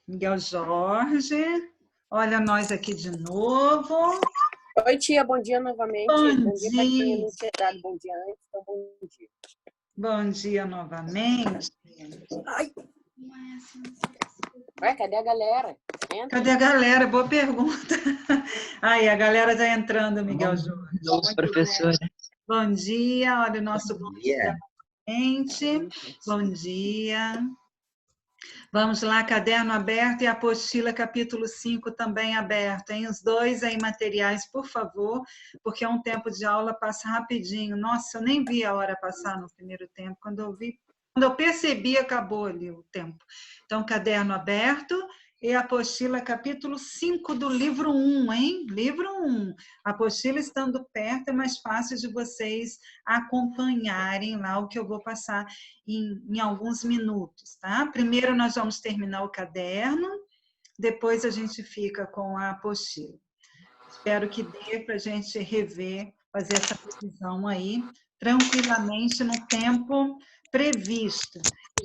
Miguel Jorge. Olha nós aqui de novo. Oi, tia, bom dia novamente. Bom dia para quem dia. não tinha dado bom dia antes, então bom dia. Bom dia novamente. Ai. Ué, cadê a galera? Entra. Cadê a galera? Boa pergunta. Aí, a galera está entrando, Miguel Jorge. Nossa, professora. Bom dia, olha o nosso Bom dia. gente. Bom dia. Vamos lá, caderno aberto e apostila capítulo 5 também aberto, hein? Os dois aí materiais, por favor, porque é um tempo de aula, passa rapidinho. Nossa, eu nem vi a hora passar no primeiro tempo. Quando eu percebi, acabou ali o tempo. Então, caderno aberto e apostila capítulo 5 do livro 1, hein? Livro 1. A apostila estando perto é mais fácil de vocês acompanharem lá o que eu vou passar em alguns minutos, tá? Primeiro nós vamos terminar o caderno, depois a gente fica com a apostila. Espero que dê para a gente rever, fazer essa revisão aí, tranquilamente no tempo previsto.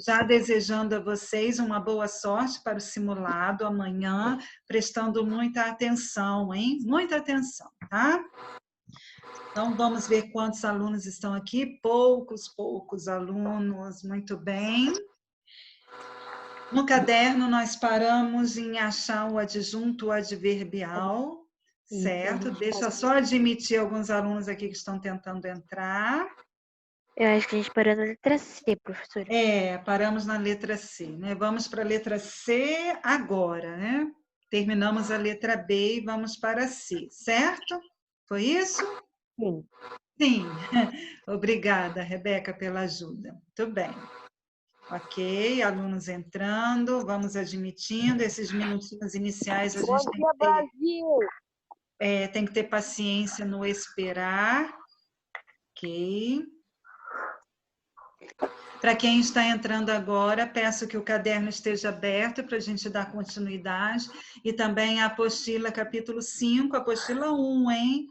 Já desejando a vocês uma boa sorte para o simulado amanhã, prestando muita atenção, hein? Muita atenção, tá? Então, vamos ver quantos alunos estão aqui. Poucos alunos, muito bem. No caderno, nós paramos em achar o adjunto adverbial, certo? Deixa eu só admitir alguns alunos aqui que estão tentando entrar. Eu acho que a gente parou na letra C, professora. Paramos na letra C, né? Vamos para a letra C agora, né? Terminamos a letra B e vamos para a C, certo? Foi isso? Sim. Sim. Obrigada, Rebeca, pela ajuda. Muito bem. Ok, alunos entrando, vamos admitindo. Esses minutinhos iniciais a gente tem que ter paciência no esperar. Ok. Para quem está entrando agora, peço que o caderno esteja aberto para a gente dar continuidade. E também a apostila, capítulo 5, apostila 1, hein?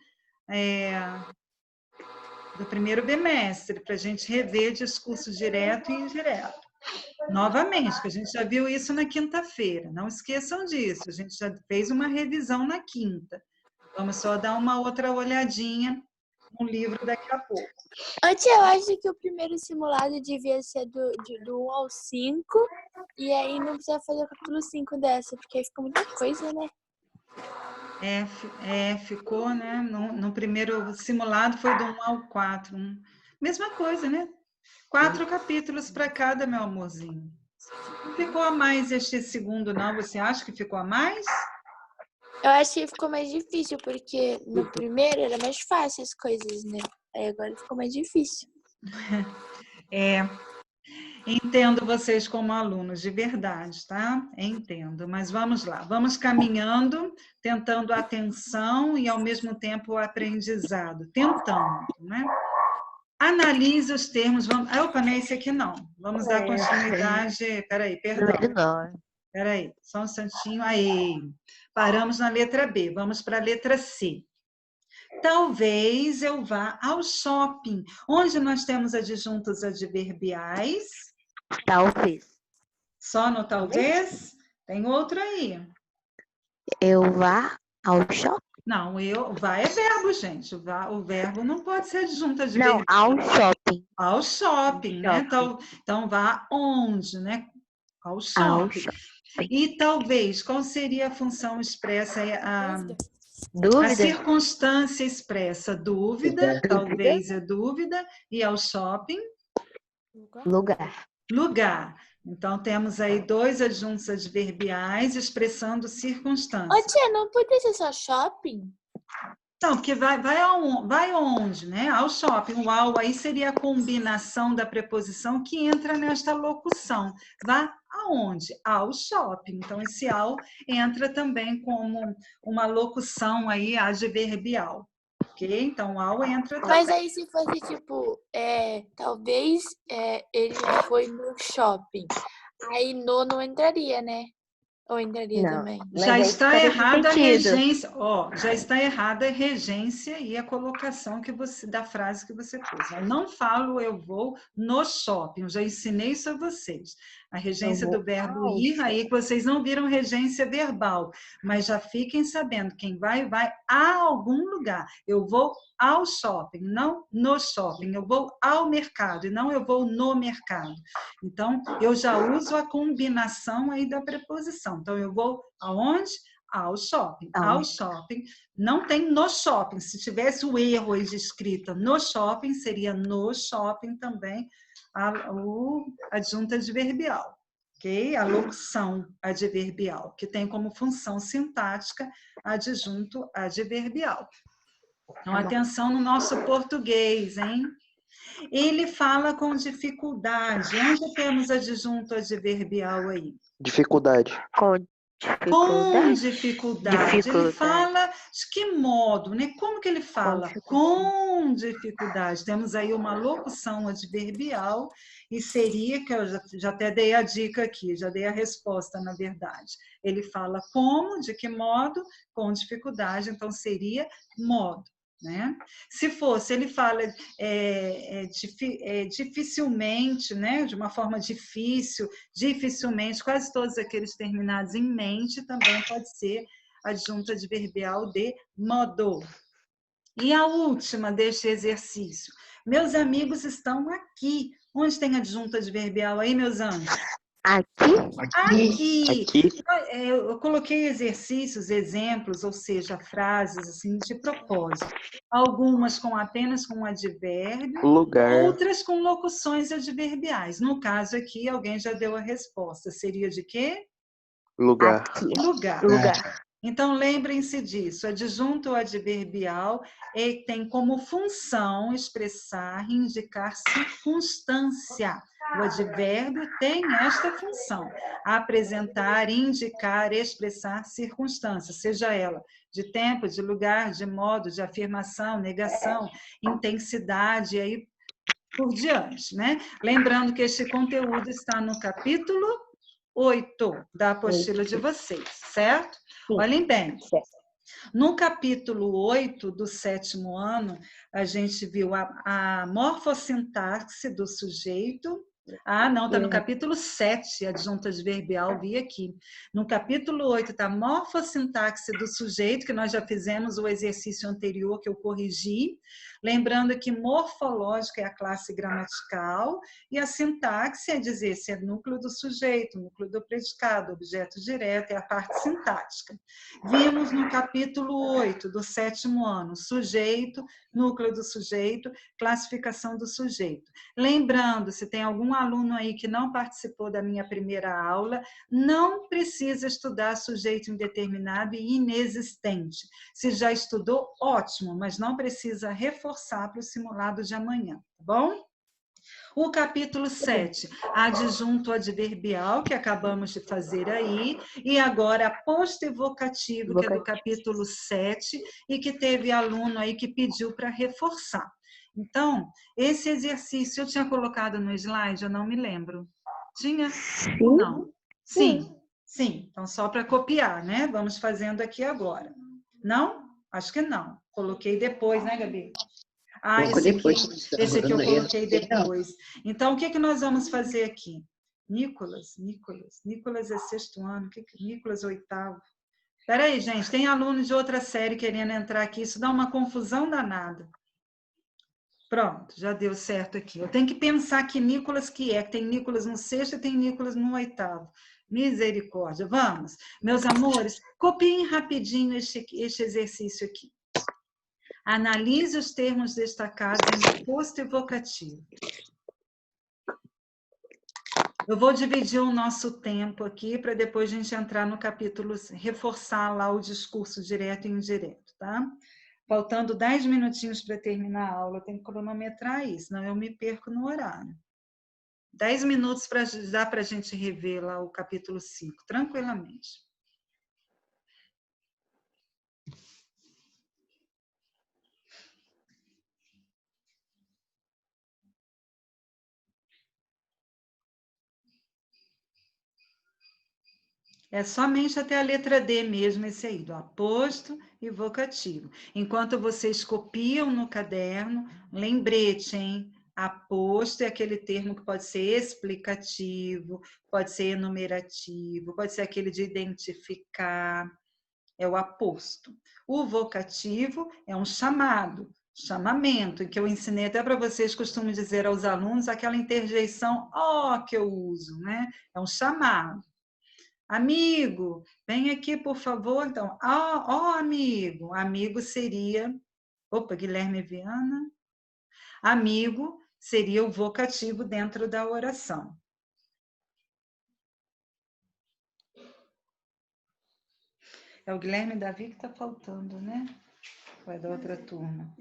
Do primeiro bimestre, para a gente rever discurso direto e indireto. Novamente, que a gente já viu isso na quinta-feira. Não esqueçam disso, a gente já fez uma revisão na quinta. Vamos só dar uma outra olhadinha no livro daqui a pouco. Antes, eu acho que o primeiro simulado devia ser do 1 ao 5, e aí não precisa fazer o capítulo 5 dessa, porque aí fica muita coisa, né? Ficou, né? No primeiro simulado foi do 1 ao 4. Mesma coisa, né? 4 capítulos para cada, meu amorzinho. Não ficou a mais este segundo, não? Você acha que ficou a mais? Eu acho que ficou mais difícil, porque no primeiro era mais fácil as coisas, né? Aí agora ficou mais difícil. Entendo vocês como alunos, de verdade, tá? Entendo, mas vamos lá. Vamos caminhando, tentando a atenção e, ao mesmo tempo, o aprendizado. Tentando, né? Analise os termos. Opa, não é esse aqui, não. Vamos dar continuidade. Peraí, perdão. Peraí, só um instantinho. Aí, paramos na letra B. Vamos para a letra C. Talvez eu vá ao shopping. Onde nós temos adjuntos adverbiais? Talvez. Só no talvez? Tem outro aí. Eu vá ao shopping? Não, vá é verbo, gente. O verbo não pode ser adjunto adverbial. Não, ao shopping. Ao shopping, né? Então, vá onde, né? Ao shopping. Ao shopping. E talvez, qual seria a função expressa? Dúvida? A circunstância expressa dúvida, talvez é dúvida, e ao shopping? Lugar. Então, temos aí 2 adjuntos adverbiais expressando circunstância. Ô, tia, não podia ser só shopping? Não, porque vai onde, né? Ao shopping. O ao aí seria a combinação da preposição que entra nesta locução. Vá aonde? Ao shopping. Então, esse ao entra também como uma locução aí adverbial. Ok? Então, o ao entra também. Mas aí se fosse tipo, talvez ele foi no shopping. Aí não entraria, né? Ou entraria também? Já está errada a regência. Já está errada a regência e a colocação da frase que você pôs. Eu não falo eu vou no shopping, eu já ensinei isso a vocês. A regência do verbo ir, aí que vocês não viram regência verbal, mas já fiquem sabendo, quem vai a algum lugar. Eu vou ao shopping, não no shopping. Eu vou ao mercado e não eu vou no mercado. Então, eu já uso a combinação aí da preposição. Então, eu vou aonde? Ao shopping. Ao shopping. Não tem no shopping. Se tivesse o erro aí de escrita no shopping, seria no shopping também o adjunto adverbial. Ok? A locução adverbial, que tem como função sintática adjunto adverbial. Então, atenção no nosso português, hein? Ele fala com dificuldade. Onde temos adjunto adverbial aí? Dificuldade. Com dificuldade. Ele fala de que modo, né? Como que ele fala? Com dificuldade. Temos aí uma locução adverbial e seria, que eu já até dei a dica aqui, já dei a resposta, na verdade. Ele fala como, de que modo? Com dificuldade, então seria modo. Né? Se fosse, ele fala dificilmente, né? De uma forma difícil, dificilmente, quase todos aqueles terminados em mente também pode ser adjunto adverbial de modo. E a última deste exercício. Meus amigos estão aqui. Onde tem adjunto adverbial aí, meus anjos? Aqui. Eu coloquei exercícios, exemplos, ou seja, frases assim de propósito. Algumas apenas com advérbio, outras com locuções adverbiais. No caso aqui, alguém já deu a resposta. Seria de quê? Lugar. Lugar. Então, lembrem-se disso. Adjunto adverbial tem como função expressar, indicar circunstância. O advérbio tem esta função: apresentar, indicar, expressar circunstância, seja ela de tempo, de lugar, de modo, de afirmação, negação, intensidade, e aí por diante, né? Lembrando que este conteúdo está no capítulo 8 da apostila de vocês, certo? Olhem bem. No capítulo 8 do 7º ano, a gente viu a morfossintaxe do sujeito. Não, está no capítulo 7, adjunto adverbial, vi aqui. No capítulo 8 está a morfossintaxe do sujeito, que nós já fizemos o exercício anterior, que eu corrigi. Lembrando que morfológica é a classe gramatical e a sintaxe é dizer se é núcleo do sujeito, núcleo do predicado, objeto direto, é a parte sintática. Vimos no capítulo 8 do 7º ano, sujeito, núcleo do sujeito, classificação do sujeito. Lembrando, se tem algum aluno aí que não participou da minha primeira aula, não precisa estudar sujeito indeterminado e inexistente. Se já estudou, ótimo, mas não precisa reforçar para o simulado de amanhã, tá bom? O capítulo 7, adjunto adverbial, que acabamos de fazer aí, e agora posto evocativo, que é do capítulo 7, e que teve aluno aí que pediu para reforçar. Então, esse exercício eu tinha colocado no slide, eu não me lembro. Tinha? Não. Sim. Então, só para copiar, né? Vamos fazendo aqui agora. Não? Acho que não. Coloquei depois, né, Gabi? Esse aqui eu coloquei depois. Então, o que nós vamos fazer aqui? Nicolas é 6º ano. Nicolas, 8º. Espera aí, gente, tem aluno de outra série querendo entrar aqui, isso dá uma confusão danada. Pronto, já deu certo aqui. Eu tenho que pensar que Nicolas que tem Nicolas no 6º e tem Nicolas no 8º. Misericórdia. Vamos. Meus amores, copiem rapidinho este exercício aqui. Analise os termos destacados em posto evocativo. Eu vou dividir o nosso tempo aqui para depois a gente entrar no capítulo, reforçar lá o discurso direto e indireto, tá? Faltando 10 minutinhos para terminar a aula, eu tenho que cronometrar isso, senão eu me perco no horário. 10 minutos para dar para a gente rever lá o capítulo 5, tranquilamente. É somente até a letra D mesmo, esse aí, do aposto e vocativo. Enquanto vocês copiam no caderno, lembrete, hein? Aposto é aquele termo que pode ser explicativo, pode ser enumerativo, pode ser aquele de identificar, é o aposto. O vocativo é um chamado, chamamento, que eu ensinei até para vocês, costumo dizer aos alunos, aquela interjeição ó que eu uso, né? É um chamado. Amigo, vem aqui, por favor. Então, ó, amigo. Amigo seria... Opa, Guilherme Viana. Amigo seria o vocativo dentro da oração. É o Guilherme Davi que está faltando, né? Ou é da outra turma?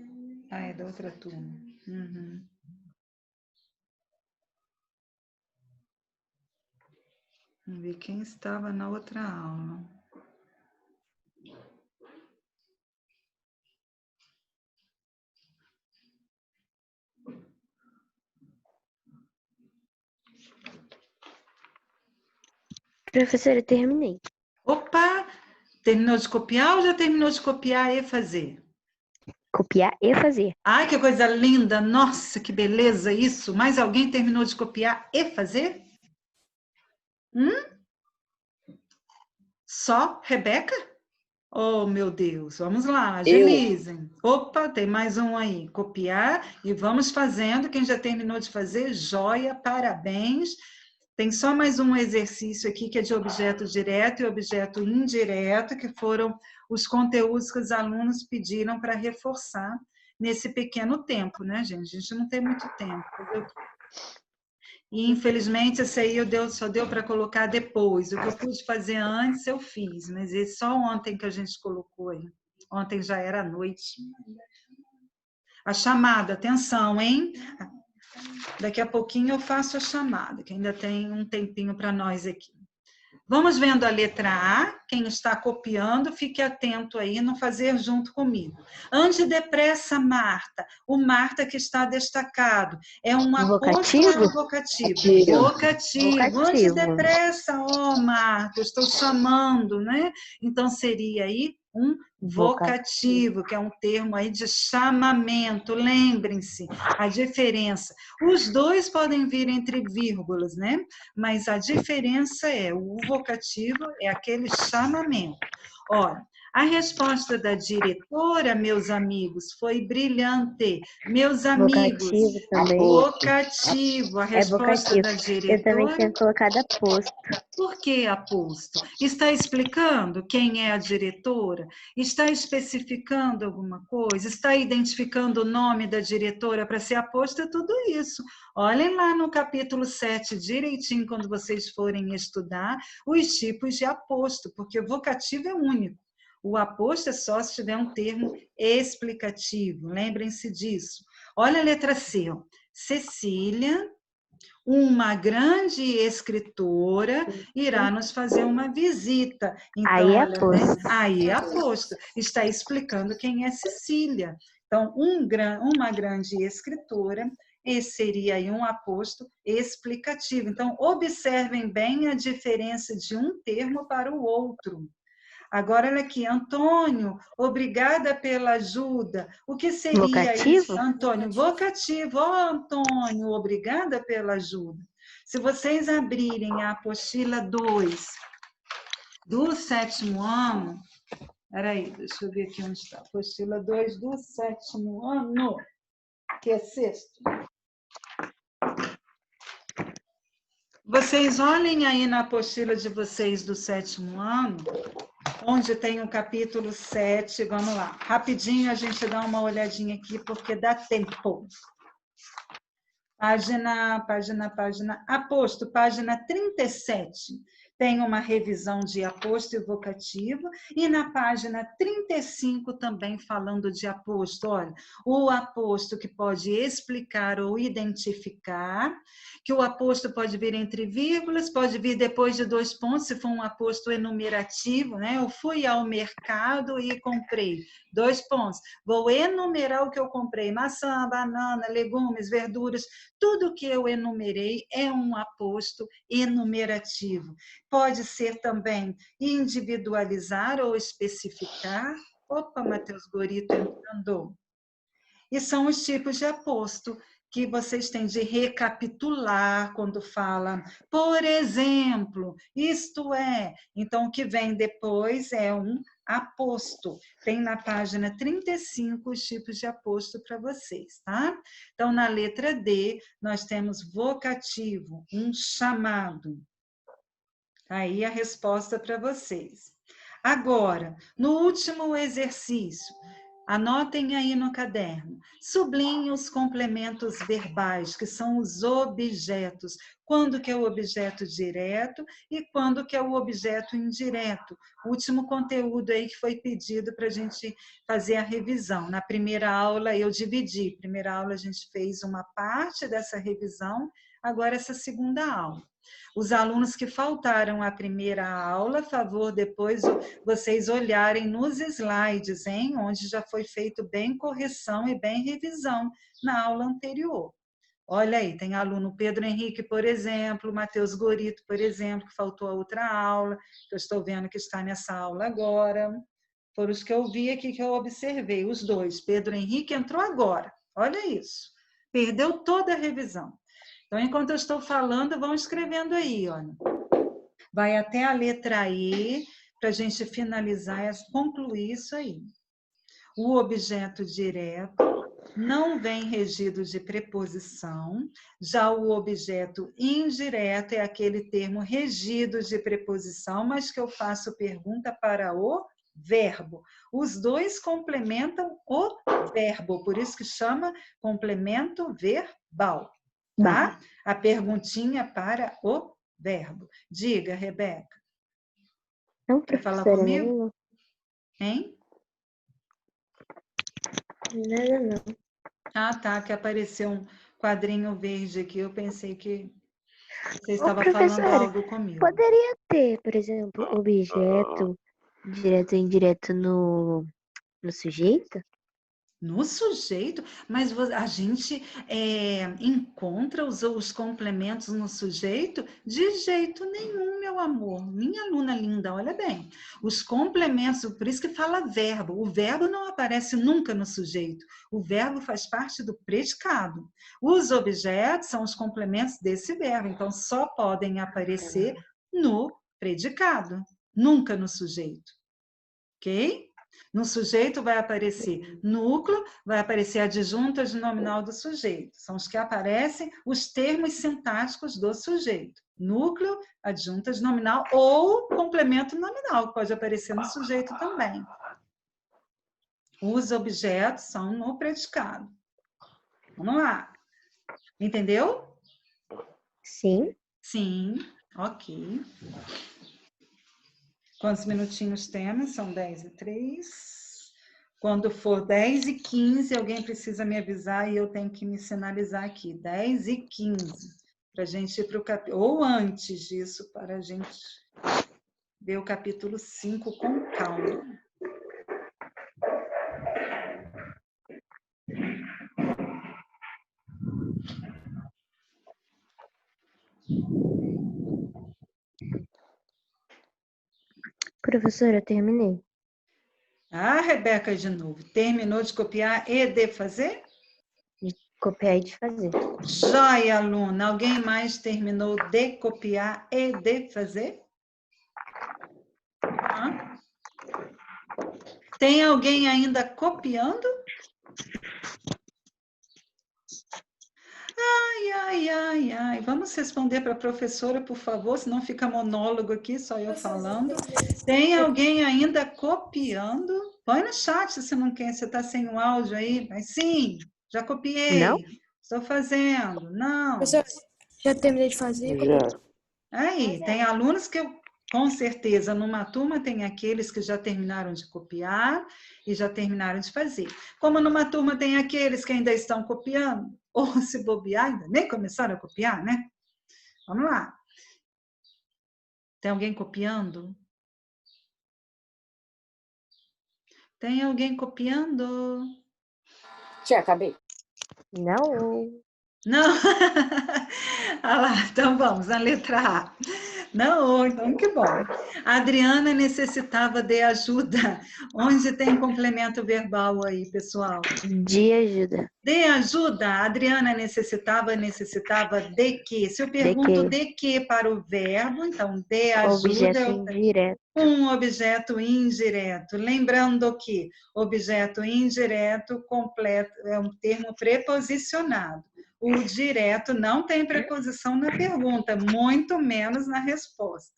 Ah, é da outra turma. Uhum. Vamos ver quem estava na outra aula. Professora, eu terminei. Opa! Terminou de copiar ou já terminou de copiar e fazer? Copiar e fazer. Ai, que coisa linda! Nossa, que beleza isso! Mais alguém terminou de copiar e fazer? Só? Rebeca? Oh, meu Deus! Vamos lá, agilizem. Opa, tem mais um aí. Copiar e vamos fazendo. Quem já terminou de fazer, joia, parabéns. Tem só mais um exercício aqui que é de objeto direto e objeto indireto, que foram os conteúdos que os alunos pediram para reforçar nesse pequeno tempo, né, gente? A gente não tem muito tempo. E, infelizmente, esse aí só deu para colocar depois. O que eu pude fazer antes, eu fiz, mas esse só ontem que a gente colocou aí. Ontem já era noite. A chamada, atenção, hein? Daqui a pouquinho eu faço a chamada, que ainda tem um tempinho para nós aqui. Vamos vendo a letra A, quem está copiando, fique atento aí, não fazer junto comigo. Ande depressa, Marta. O Marta que está destacado. É um aposto ou é um vocativo? Vocativo. Ande depressa, Marta, eu estou chamando, né? Então, seria aí um vocativo, que é um termo aí de chamamento. Lembrem-se, a diferença. Os dois podem vir entre vírgulas, né? Mas a diferença é, o vocativo é aquele chamamento. Olha, a resposta da diretora, meus amigos, foi brilhante. Meus amigos, Vocativo também. vocativo. A resposta vocativo. da Eu também diretora... tinha colocado aposto. Por que aposto? Está explicando quem é a diretora? Está especificando alguma coisa? Está identificando o nome da diretora para ser aposto? É tudo isso. Olhem lá no capítulo 7, direitinho, quando vocês forem estudar, os tipos de aposto, porque o vocativo é único. O aposto é só se tiver um termo explicativo. Lembrem-se disso. Olha a letra C. Ó. Cecília... uma grande escritora irá nos fazer uma visita. Então, Aí é olha, aposto. né? Aí é aposto. Está explicando quem é Cecília. Então, uma grande escritora, esse seria aí um aposto explicativo. Então, observem bem a diferença de um termo para o outro. Agora, olha aqui, Antônio, obrigada pela ajuda. O que seria Vocativo? isso, Antônio? Vocativo. Ó, Antônio, obrigada pela ajuda. Se vocês abrirem a apostila 2 do 7º ano, peraí, deixa eu ver aqui onde está. Apostila 2 do 7º ano, que é sexto. Vocês olhem aí na apostila de vocês do 7º ano, onde tem o capítulo 7, vamos lá. Rapidinho a gente dá uma olhadinha aqui, porque dá tempo. Página, aposto, página 37. Tem uma revisão de aposto e vocativo, e na página 35 também falando de aposto. Olha, o aposto que pode explicar ou identificar, que o aposto pode vir entre vírgulas, pode vir depois de 2 pontos, se for um aposto enumerativo, né? Eu fui ao mercado e comprei 2 pontos. Vou enumerar o que eu comprei: maçã, banana, legumes, verduras, tudo que eu enumerei é um aposto enumerativo. Pode ser também individualizar ou especificar. Opa, Matheus Gorito entrando. E são os tipos de aposto. que vocês têm de recapitular quando fala, por exemplo, isto é. Então, o que vem depois é um aposto. Tem na página 35 os tipos de aposto para vocês, tá? Então, na letra D, nós temos vocativo, um chamado. Aí a resposta para vocês. Agora, no último exercício, anotem aí no caderno. Sublinhe os complementos verbais, que são os objetos. Quando que é o objeto direto e quando que é o objeto indireto. O último conteúdo aí que foi pedido para a gente fazer a revisão. Na primeira aula eu dividi. Primeira aula a gente fez uma parte dessa revisão, agora essa segunda aula. Os alunos que faltaram à primeira aula, favor depois vocês olharem nos slides, hein? Onde já foi feito bem correção e bem revisão na aula anterior. Olha aí, tem aluno Pedro Henrique, por exemplo, Matheus Gorito, por exemplo, que faltou a outra aula, que eu estou vendo que está nessa aula agora. Foram os que eu vi aqui, que eu observei, os dois. Pedro Henrique entrou agora, olha isso. Perdeu toda a revisão. Então, enquanto eu estou falando, vão escrevendo aí, olha. Vai até a letra E, para a gente finalizar, concluir isso aí. O objeto direto não vem regido de preposição, já o objeto indireto é aquele termo regido de preposição, mas que eu faço pergunta para o verbo. Os dois complementam o verbo, por isso que chama complemento verbal. Tá? A perguntinha para o verbo. Diga, Rebeca. Não, Quer falar professora, comigo? Hein? nada não. Ah, tá, que apareceu um quadrinho verde aqui. Eu pensei que você Ô, estava falando professora, algo comigo. poderia ter, por exemplo, objeto direto e indireto no sujeito? No sujeito, mas a gente encontra os complementos no sujeito? De jeito nenhum, meu amor. Minha aluna linda, olha bem. Os complementos, por isso que fala verbo. O verbo não aparece nunca no sujeito. O verbo faz parte do predicado. Os objetos são os complementos desse verbo, então só podem aparecer no predicado, nunca no sujeito. Ok? No sujeito vai aparecer núcleo, vai aparecer adjunto adnominal do sujeito. São os que aparecem os termos sintáticos do sujeito. Núcleo, adjunto adnominal ou complemento nominal, que pode aparecer no sujeito também. Os objetos são no predicado. Vamos lá. Entendeu? Sim. Sim, ok. Quantos minutinhos temos? São 10:03. Quando for 10:15, alguém precisa me avisar e eu tenho que me sinalizar aqui. 10:15, para a gente ir para o capítulo, ou antes disso, para a gente ver o capítulo 5 com calma. Professora, eu terminei. Ah, Rebeca, de novo. Terminou de copiar e de fazer? De copiar e de fazer. Joia, aluna. Alguém mais terminou de copiar e de fazer? Hã? Tem alguém ainda copiando? Ai. Vamos responder para a professora, por favor, senão fica monólogo aqui, só eu falando. Tem alguém ainda copiando? Põe no chat se você não quer, você está sem o áudio aí. Mas sim, já copiei. Não? Estou fazendo. Não. Professor, já terminei de fazer? Já. Aí, tem alunos que eu, com certeza, numa turma tem aqueles que já terminaram de copiar e já terminaram de fazer. Como numa turma tem aqueles que ainda estão copiando, ou se bobear, ainda nem começaram a copiar, né? Vamos lá. Tem alguém copiando? Tem alguém copiando? Tia, acabei. Não. Não? Ah lá, então vamos, na letra A. Não, então que bom. A Adriana necessitava de ajuda. Onde tem complemento verbal aí, pessoal? De ajuda. De ajuda, a Adriana necessitava de quê? Se eu pergunto de quê para o verbo, então de ajuda Objeto indireto. um objeto indireto. Lembrando que objeto indireto completo é um termo preposicionado. O direto não tem preposição na pergunta, muito menos na resposta.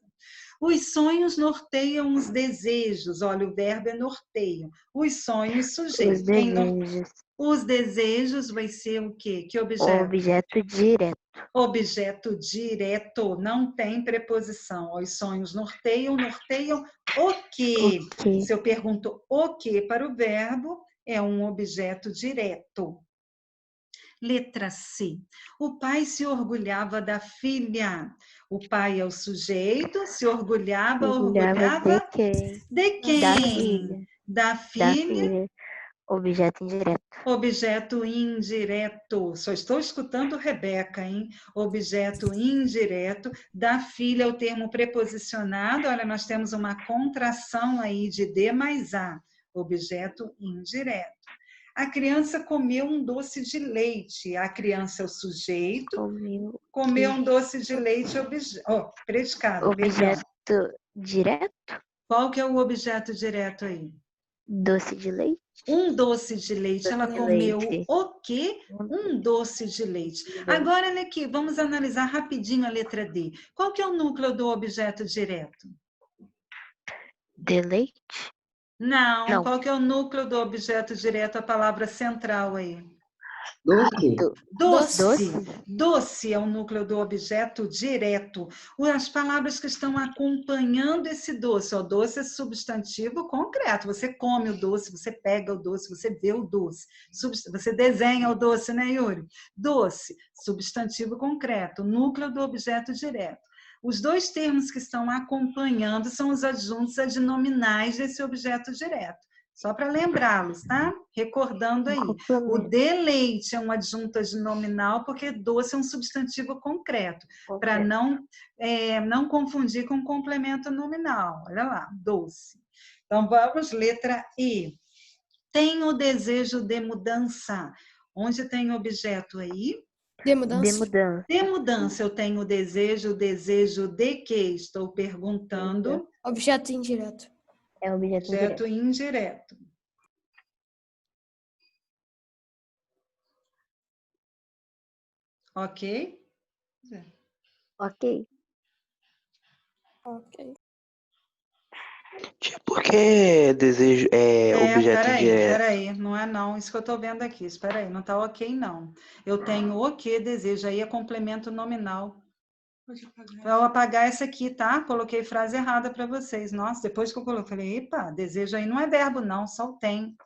Os sonhos norteiam os desejos. Olha, o verbo é norteiam. Os sonhos sujeito. Os desejos. Os desejos vai ser o quê? Que objeto? Objeto direto. Objeto direto, não tem preposição. Os sonhos norteiam o quê? O quê? Se eu pergunto o quê para o verbo, é um objeto direto. Letra C. O pai se orgulhava da filha. O pai é o sujeito, se orgulhava De quem? de quem? Da filha. Da Da filha. filha. Objeto indireto. Objeto indireto. Só estou escutando Rebeca, hein? Objeto indireto. Da filha, o termo preposicionado. Olha, nós temos uma contração aí de D mais A. Objeto indireto. A criança comeu um doce de leite. A criança é o sujeito. Comeu um doce de leite, predicado. Objeto Perdão. direto? Qual que é o objeto direto aí? Doce de leite? Um doce de leite. Ela de comeu leite. o quê? Um doce de leite. Agora, olha aqui, vamos analisar rapidinho a letra D. Qual que é o núcleo do objeto direto? De leite? Não. Qual que é o núcleo do objeto direto, a palavra central aí? Doce. Doce é o núcleo do objeto direto. As palavras que estão acompanhando esse doce. O doce é substantivo concreto. Você come o doce, você pega o doce, você vê o doce. Você desenha o doce, né, Yuri? Doce, substantivo concreto, núcleo do objeto direto. Os dois termos que estão acompanhando são os adjuntos adnominais desse objeto direto. Só para lembrá-los, tá? Recordando aí. O deleite é um adjunto adnominal porque doce é um substantivo concreto, para não confundir com complemento nominal. Olha lá, doce. Então, vamos, letra E. Tenho desejo de mudança. Onde tem objeto aí? De mudança. De mudança, eu tenho desejo de quê? Estou perguntando. Objeto indireto. É objeto indireto. Ok? Ok. Ok. Por que desejo objeto indireto? Peraí, não é não, isso que eu estou vendo aqui, espera aí, não está ok não. Eu tenho o que desejo, aí é complemento nominal. Vou apagar essa aqui, tá? Coloquei frase errada para vocês. Nossa, depois que eu coloquei, falei, epa, desejo aí não é verbo não, só o tem.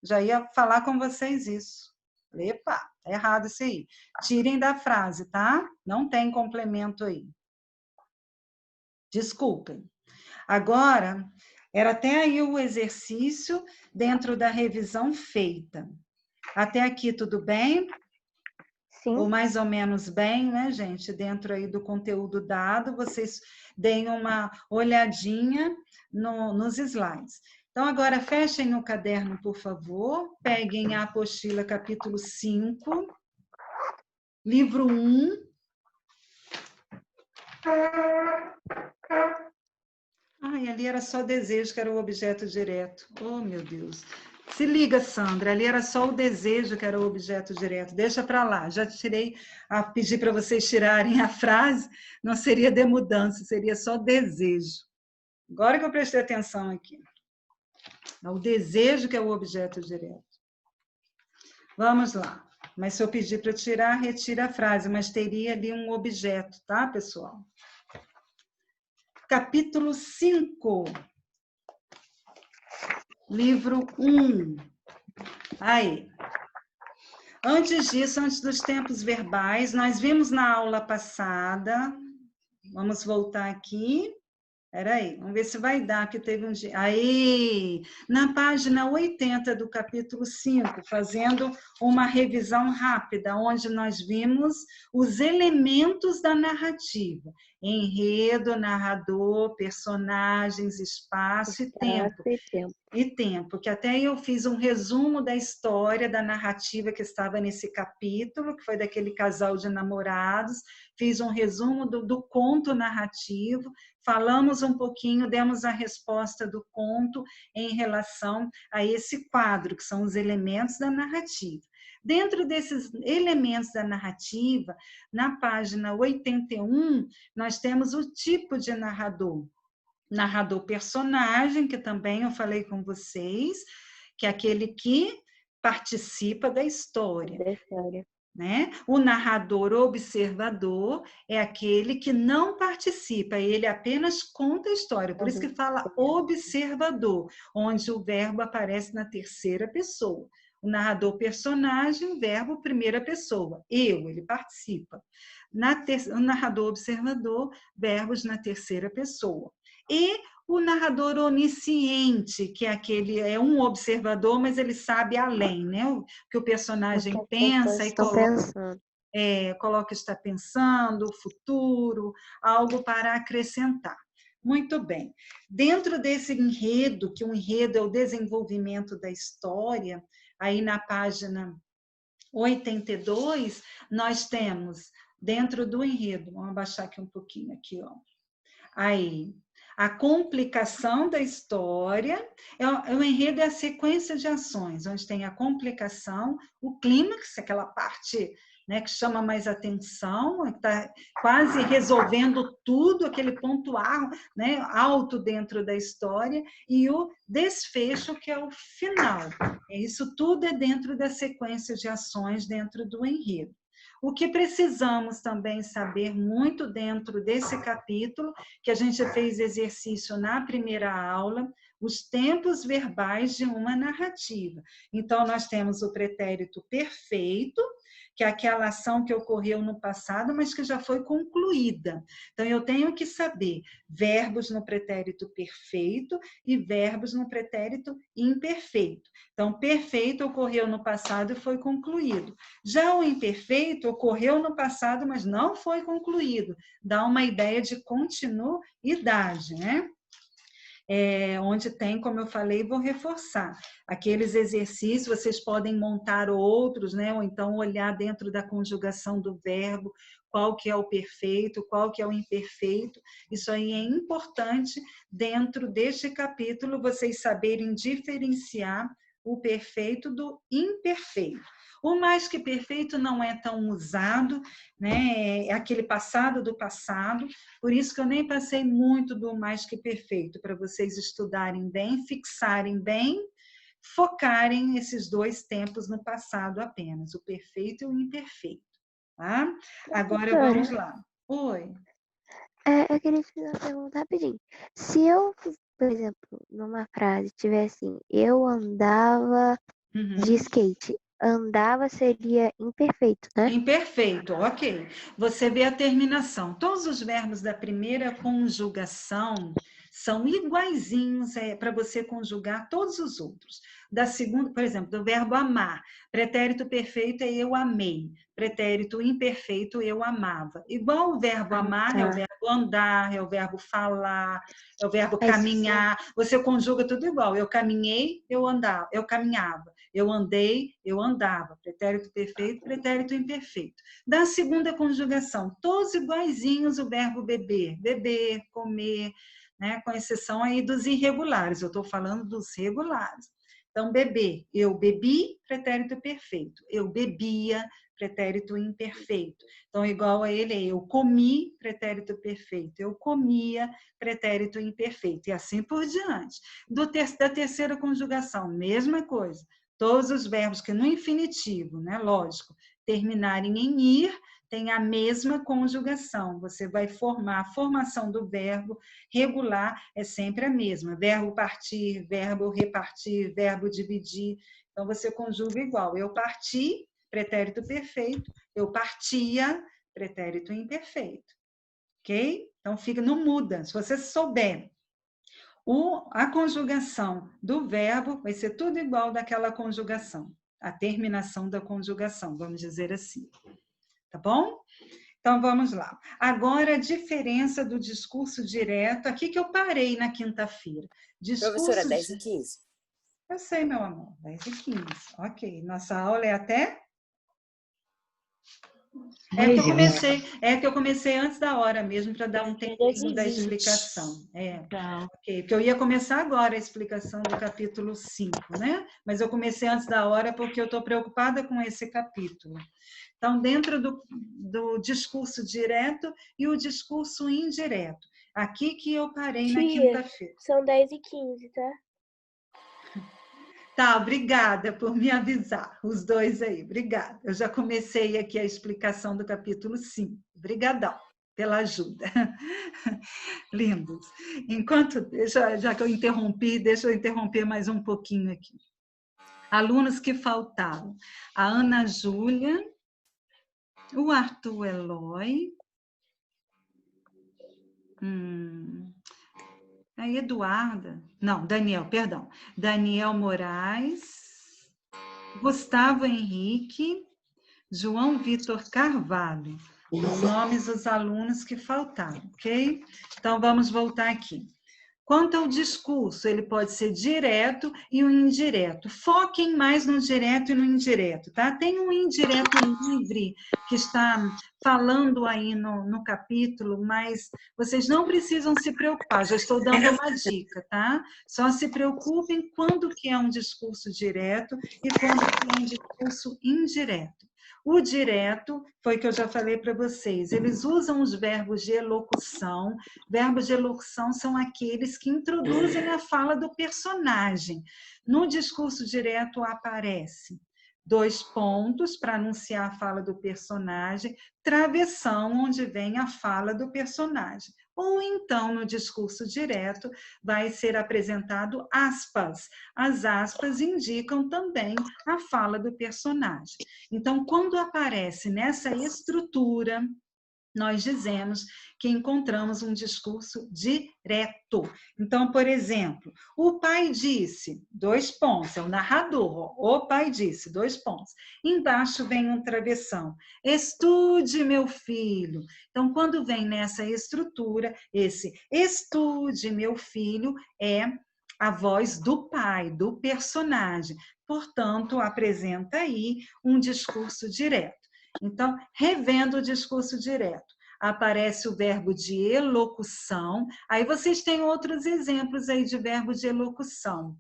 Já ia falar com vocês isso. Epa, tá errado isso aí. Tirem da frase, tá? Não tem complemento aí. Desculpem. Agora, era até aí o exercício dentro da revisão feita. Até aqui tudo bem? Sim. Ou mais ou menos bem, né, gente? Dentro aí do conteúdo dado, vocês deem uma olhadinha nos slides. Então, agora fechem o caderno, por favor. Peguem a apostila capítulo 5, livro 1. Ai, ali era só desejo, que era o objeto direto. Oh, meu Deus. Se liga, Sandra, ali era só o desejo que era o objeto direto. Deixa para lá. Já tirei, pedi para vocês tirarem a frase, não seria de mudança, seria só desejo. Agora que eu prestei atenção aqui. É o desejo que é o objeto direto. Vamos lá. Mas se eu pedir para tirar, retira a frase, mas teria ali um objeto, tá, pessoal? Capítulo 5. Livro 1. Aí. Antes disso, antes dos tempos verbais, nós vimos na aula passada, vamos voltar aqui. Espera aí, vamos ver se vai dar, que teve um dia. Aí, na página 80 do capítulo 5, fazendo uma revisão rápida, onde nós vimos os elementos da narrativa. Enredo, narrador, personagens, espaço e tempo. E tempo, que até eu fiz um resumo da história, da narrativa que estava nesse capítulo, que foi daquele casal de namorados, fiz um resumo do conto narrativo, falamos um pouquinho, demos a resposta do conto em relação a esse quadro, que são os elementos da narrativa. Dentro desses elementos da narrativa, na página 81, nós temos o tipo de narrador. Narrador personagem, que também eu falei com vocês, que é aquele que participa da história. Né? O narrador observador é aquele que não participa, ele apenas conta a história, por isso que fala observador, onde o verbo aparece na terceira pessoa. O narrador personagem, verbo primeira pessoa, ele participa. O narrador observador, verbos na terceira pessoa. E o narrador onisciente, que é um observador, mas ele sabe além, né? O que o personagem pensa e coloca está pensando, o futuro, algo para acrescentar. Muito bem. Dentro desse enredo, que o enredo é o desenvolvimento da história, aí na página 82, nós temos, dentro do enredo, vamos abaixar aqui um pouquinho, aqui, ó. Aí, a complicação da história, o enredo é a sequência de ações, onde tem a complicação, o clímax, aquela parte, né, que chama mais atenção, que está quase resolvendo tudo, aquele ponto né, alto dentro da história, e o desfecho, que é o final. Isso tudo é dentro da sequência de ações dentro do enredo. O que precisamos também saber muito dentro desse capítulo, que a gente fez exercício na primeira aula, os tempos verbais de uma narrativa. Então, nós temos o pretérito perfeito, que é aquela ação que ocorreu no passado, mas que já foi concluída. Então, eu tenho que saber verbos no pretérito perfeito e verbos no pretérito imperfeito. Então, perfeito ocorreu no passado e foi concluído. Já o imperfeito ocorreu no passado, mas não foi concluído. Dá uma ideia de continuidade, né? Onde tem, como eu falei, vou reforçar. Aqueles exercícios, vocês podem montar outros, né? Ou então olhar dentro da conjugação do verbo, qual que é o perfeito, qual que é o imperfeito. Isso aí é importante dentro deste capítulo, vocês saberem diferenciar o perfeito do imperfeito. O mais que perfeito não é tão usado, né? É aquele passado do passado, por isso que eu nem passei muito do mais que perfeito, para vocês estudarem bem, fixarem bem, focarem esses dois tempos no passado apenas, o perfeito e o imperfeito. Tá? Agora vamos lá. Oi. Eu queria te fazer uma pergunta rapidinho. Se eu, por exemplo, numa frase tiver assim, eu andava de skate, andava seria imperfeito, né? Imperfeito, ok. Você vê a terminação. Todos os verbos da primeira conjugação são iguaizinhos para você conjugar todos os outros. Da segunda, por exemplo, do verbo amar. Pretérito perfeito é eu amei. Pretérito imperfeito, eu amava. Igual o verbo amar é o verbo andar, é o verbo falar, é o verbo caminhar. Você conjuga tudo igual. Eu caminhei, eu andava, eu caminhava. Eu andei, eu andava. Pretérito perfeito, pretérito imperfeito. Da segunda conjugação, todos iguaizinhos o verbo beber. Beber, comer, né? Com exceção aí dos irregulares. Eu estou falando dos regulares. Então, beber, eu bebi, pretérito perfeito. Eu bebia, pretérito imperfeito. Então, igual a ele, eu comi, pretérito perfeito. Eu comia, pretérito imperfeito. E assim por diante. Da terceira conjugação, mesma coisa. Todos os verbos que no infinitivo, né, lógico, terminarem em ir, tem a mesma conjugação. Você vai formar, a formação do verbo regular é sempre a mesma. Verbo partir, verbo repartir, verbo dividir. Então, você conjuga igual. Eu parti, pretérito perfeito. Eu partia, pretérito imperfeito. Ok? Então, não muda. Se você souber a conjugação do verbo, vai ser tudo igual daquela conjugação. A terminação da conjugação, vamos dizer assim. Tá bom? Então, vamos lá. Agora, a diferença do discurso direto, aqui que eu parei na quinta-feira. Professora, Discurso 10 e 15. Eu sei, meu amor, 10 e 15. Ok, nossa aula é até... É que eu comecei antes da hora mesmo, para dar um tempinho da explicação. Ok, porque eu ia começar agora a explicação do capítulo 5, né? Mas eu comecei antes da hora porque eu estou preocupada com esse capítulo. Então, dentro do discurso direto e o discurso indireto. Aqui que eu parei na quinta-feira. São 10 e 15, tá? Tá, obrigada por me avisar, os dois aí, obrigada. Eu já comecei aqui a explicação do capítulo 5. Obrigadão pela ajuda. Lindos. Já que eu interrompi, deixa eu interromper mais um pouquinho aqui. Alunos que faltaram. A Ana Júlia, o Arthur Eloy, a Eduarda, não, Daniel, perdão. Daniel Moraes, Gustavo Henrique, João Vitor Carvalho. Os nomes dos alunos que faltaram, ok? Então, vamos voltar aqui. Quanto ao discurso, ele pode ser direto e o indireto. Foquem mais no direto e no indireto, tá? Tem um indireto livre que está falando aí no capítulo, mas vocês não precisam se preocupar, já estou dando uma dica, tá? Só se preocupem quando que é um discurso direto e quando que é um discurso indireto. O direto, foi que eu já falei para vocês, eles usam os verbos de elocução. Verbos de elocução são aqueles que introduzem a fala do personagem. No discurso direto aparece 2 pontos para anunciar a fala do personagem, travessão, onde vem a fala do personagem. Ou então, no discurso direto, vai ser apresentado aspas. As aspas indicam também a fala do personagem. Então, quando aparece nessa estrutura, nós dizemos que encontramos um discurso direto. Então, por exemplo, o pai disse, 2 pontos, é o narrador, o pai disse, 2 pontos. Embaixo vem um travessão, estude, meu filho. Então, quando vem nessa estrutura, esse estude, meu filho, é a voz do pai, do personagem. Portanto, apresenta aí um discurso direto. Então, revendo o discurso direto, aparece o verbo de elocução. Aí vocês têm outros exemplos aí de verbo de elocução.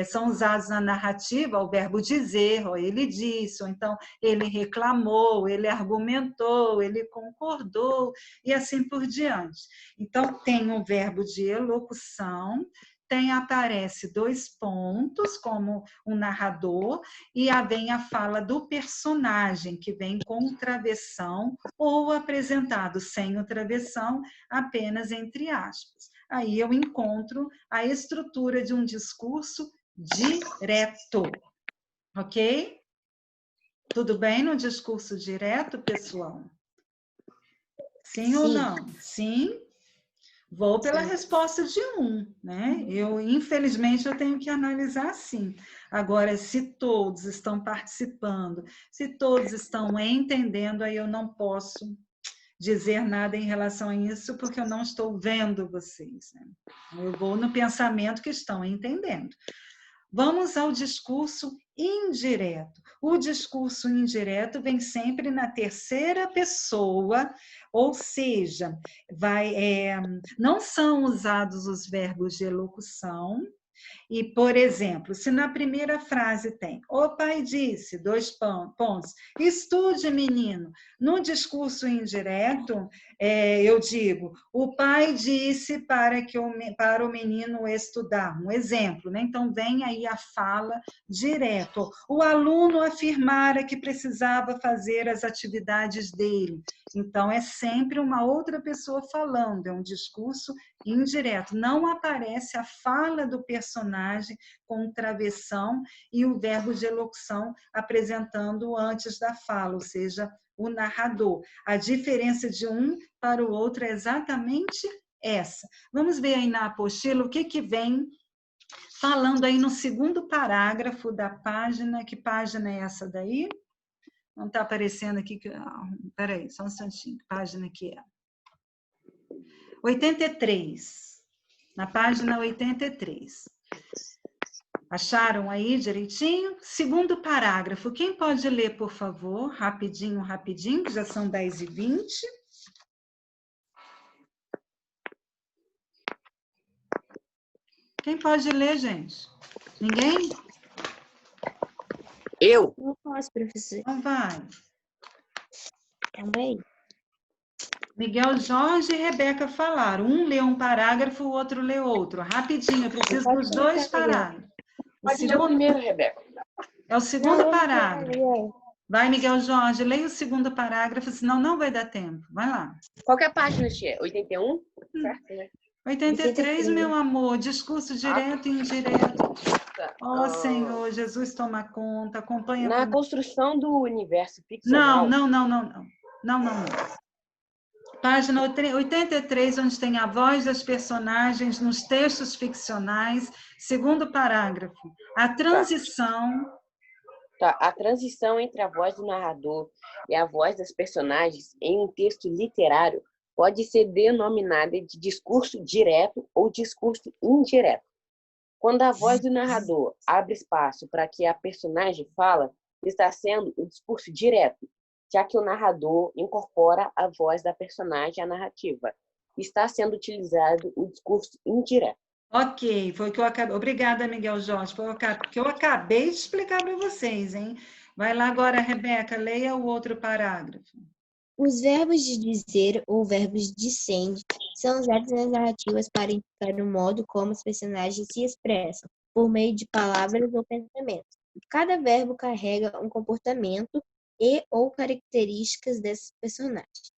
São usados na narrativa o verbo dizer, ou ele disse, ou então ele reclamou, ele argumentou, ele concordou, e assim por diante. Então, tem o verbo de elocução, aparece 2 pontos, como um narrador, e vem a fala do personagem, que vem com travessão, ou apresentado sem o travessão, apenas entre aspas. Aí eu encontro a estrutura de um discurso direto, ok? Tudo bem no discurso direto, pessoal? Sim ou não? Sim? Vou pela resposta de 1, né? Infelizmente, eu tenho que analisar assim. Agora, se todos estão participando, se todos estão entendendo, aí eu não posso dizer nada em relação a isso, porque eu não estou vendo vocês, né? Eu vou no pensamento que estão entendendo. Vamos ao discurso indireto. O discurso indireto vem sempre na terceira pessoa, ou seja, não são usados os verbos de elocução. E, por exemplo, se na primeira frase tem o pai disse, 2 pontos, estude, menino. No discurso indireto, eu digo, o pai disse para o menino estudar. Um exemplo, né? Então, vem aí a fala direto. O aluno afirmara que precisava fazer as atividades dele. Então, é sempre uma outra pessoa falando, é um discurso indireto. Não aparece a fala do personagem com travessão e o verbo de elocução apresentando antes da fala, ou seja, o narrador. A diferença de um para o outro é exatamente essa. Vamos ver aí na apostila o que vem falando aí no segundo parágrafo da página. Que página é essa daí? Não está aparecendo aqui. Peraí, só um instantinho. Que página que é? 83. Na página 83. Acharam aí direitinho? Segundo parágrafo. Quem pode ler, por favor? Rapidinho, rapidinho, que já são 10h20. Quem pode ler, gente? Ninguém? Eu? Não posso, professor. Então vai. Também. Miguel Jorge e Rebeca falaram. Um lê um parágrafo, o outro lê outro. Rapidinho, eu preciso dos dois parágrafos. Pode ler o primeiro, Rebeca. É o segundo parágrafo. Vai, Miguel Jorge, leia o segundo parágrafo, senão não vai dar tempo. Vai lá. Qual que é a página, tia? 81? Certo, né? 83, meu amor, discurso direto e indireto. Ó, Senhor, Jesus toma conta, acompanha. Na construção do universo ficcional. Não. Página 83, onde tem a voz das personagens nos textos ficcionais, segundo parágrafo. A transição... Tá. A transição entre a voz do narrador e a voz das personagens em um texto literário pode ser denominada de discurso direto ou discurso indireto. Quando a voz do narrador abre espaço para que a personagem fala, está sendo o discurso direto, já que o narrador incorpora a voz da personagem à narrativa. Está sendo utilizado o discurso indireto. Ok, foi o que eu acabei. Obrigada, Miguel Jorge, foi o que eu acabei de explicar para vocês, hein? Vai lá agora, Rebeca, leia o outro parágrafo. Os verbos de dizer ou verbos de send são usados nas narrativas para indicar o modo como os personagens se expressam, por meio de palavras ou pensamentos. Cada verbo carrega um comportamento e ou características desses personagens.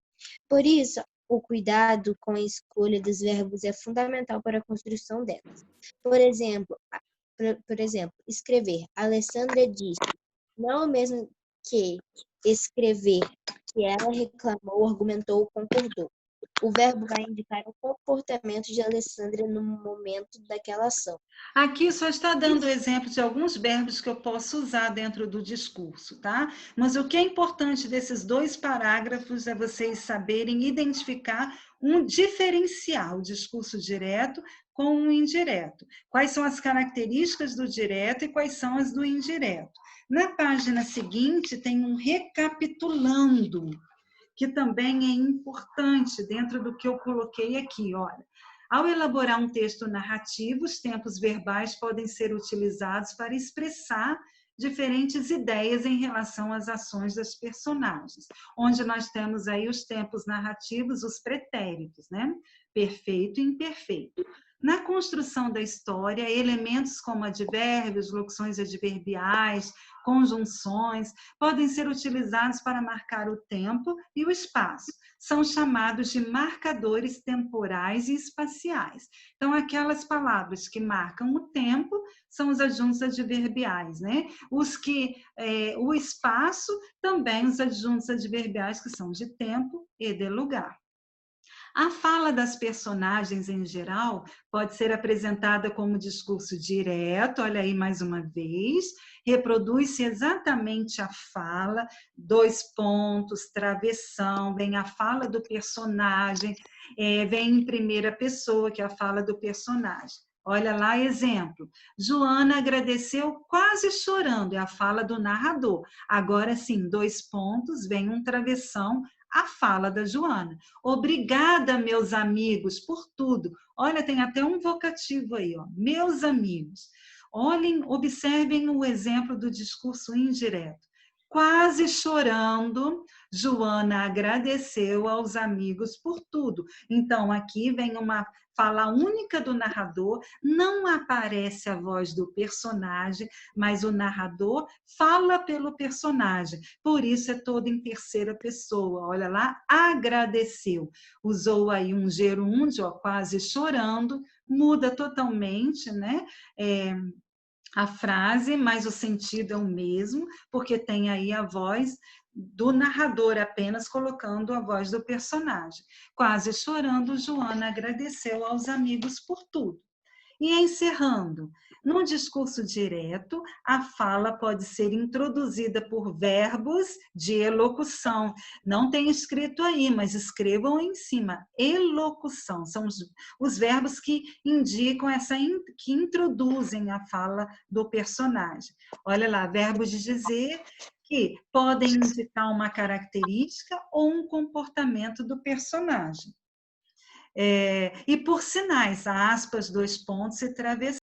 Por isso, o cuidado com a escolha dos verbos é fundamental para a construção delas. Por exemplo, escrever. Alessandra disse, não é o mesmo que escrever, que ela reclamou, argumentou, concordou. O verbo vai indicar o comportamento de Alessandra no momento daquela ação. Aqui só está dando exemplo de alguns verbos que eu posso usar dentro do discurso, tá? Mas o que é importante desses dois parágrafos é vocês saberem identificar um diferencial, o discurso direto com o indireto. Quais são as características do direto e quais são as do indireto. Na página seguinte tem um recapitulando, que também é importante dentro do que eu coloquei aqui, olha. Ao elaborar um texto narrativo, os tempos verbais podem ser utilizados para expressar diferentes ideias em relação às ações das personagens, onde nós temos aí os tempos narrativos, os pretéritos, né? Perfeito e imperfeito. Na construção da história, elementos como advérbios, locuções adverbiais, conjunções, podem ser utilizados para marcar o tempo e o espaço. São chamados de marcadores temporais e espaciais. Então, aquelas palavras que marcam o tempo são os adjuntos adverbiais, né? O espaço, também os adjuntos adverbiais, que são de tempo e de lugar. A fala das personagens em geral pode ser apresentada como discurso direto, olha aí mais uma vez, reproduz-se exatamente a fala, 2 pontos, travessão, vem a fala do personagem, vem em primeira pessoa, que é a fala do personagem. Olha lá, exemplo. Joana agradeceu quase chorando, é a fala do narrador. Agora sim, 2 pontos, vem um travessão, a fala da Joana. Obrigada, meus amigos, por tudo. Olha, tem até um vocativo aí, ó. Meus amigos. Olhem, observem o exemplo do discurso indireto. Quase chorando, Joana agradeceu aos amigos por tudo. Então, aqui vem uma fala única do narrador, não aparece a voz do personagem, mas o narrador fala pelo personagem. Por isso é todo em terceira pessoa. Olha lá, agradeceu. Usou aí um gerúndio, ó, quase chorando, muda totalmente, né? A frase, mas o sentido é o mesmo, porque tem aí a voz do narrador apenas colocando a voz do personagem. Quase chorando, Joana agradeceu aos amigos por tudo. E encerrando, num discurso direto, a fala pode ser introduzida por verbos de elocução. Não tem escrito aí, mas escrevam em cima. Elocução são os verbos que indicam que introduzem a fala do personagem. Olha lá, verbos de dizer que podem indicar uma característica ou um comportamento do personagem. E por sinais, aspas, 2 pontos e travessão.